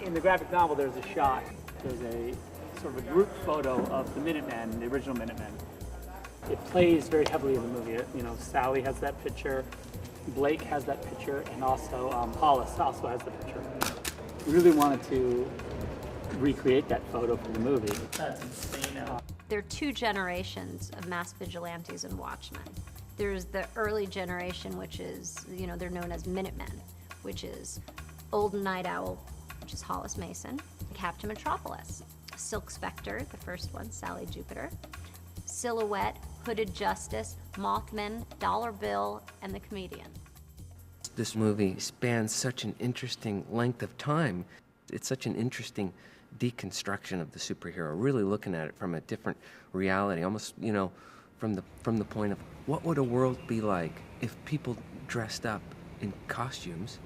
In the graphic novel, there's a shot. There's a sort of a group photo of the Minutemen, the original Minutemen. It plays very heavily in the movie. You know, Sally has that picture, Blake has that picture, and also Hollis also has the picture. We really wanted to recreate that photo from the movie. That's insane. There are two generations of mass vigilantes in Watchmen. There's the early generation, which is, you know, they're known as Minutemen, which is Old Night Owl, which is Hollis Mason, Captain Metropolis, Silk Spectre, the first one, Sally Jupiter, Silhouette, Hooded Justice, Mothman, Dollar Bill, and the Comedian. This movie spans such an interesting length of time. It's such an interesting deconstruction of the superhero, really looking at it from a different reality, almost, you know, from the point of what would a world be like if people dressed up in costumes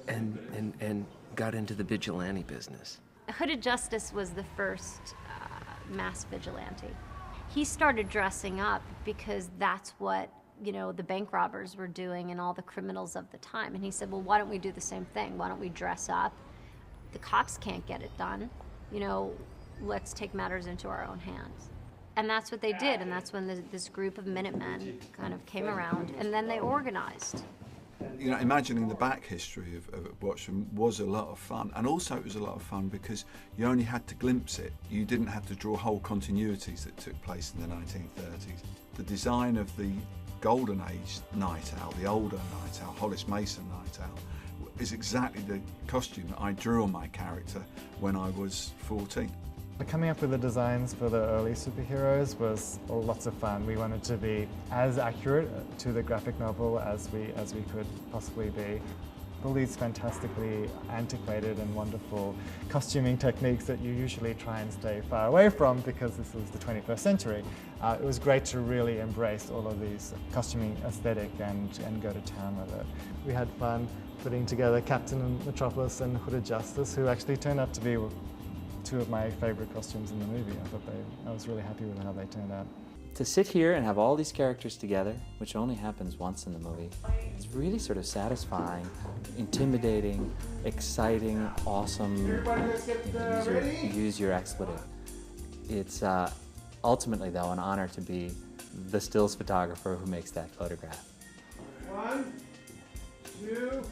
and got into the vigilante business. Hooded Justice was the first mass vigilante. He started dressing up because that's what, you know, the bank robbers were doing and all the criminals of the time. And he said, well, why don't we do the same thing? Why don't we dress up? The cops can't get it done. You know, let's take matters into our own hands. And that's what they did, and that's when this group of Minutemen kind of came around, and then they organized. You know, imagining the back history of Watchmen was a lot of fun, and also it was a lot of fun because you only had to glimpse it. You didn't have to draw whole continuities that took place in the 1930s. The design of the Golden Age Night Owl, the older Night Owl, Hollis Mason Night Owl, is exactly the costume that I drew on my character when I was 14. Coming up with the designs for the early superheroes was lots of fun. We wanted to be as accurate to the graphic novel as we could possibly be. All these fantastically antiquated and wonderful costuming techniques that you usually try and stay far away from because this was the 21st century. It was great to really embrace all of these costuming aesthetic and go to town with it. We had fun putting together Captain Metropolis and Hooded Justice, who actually turned out to be two of my favorite costumes in the movie. I was really happy with how they turned out. To sit here and have all these characters together, which only happens once in the movie, is really sort of satisfying, intimidating, exciting, awesome. Use your expletive. It's ultimately, though, an honor to be the stills photographer who makes that photograph. 1, 2,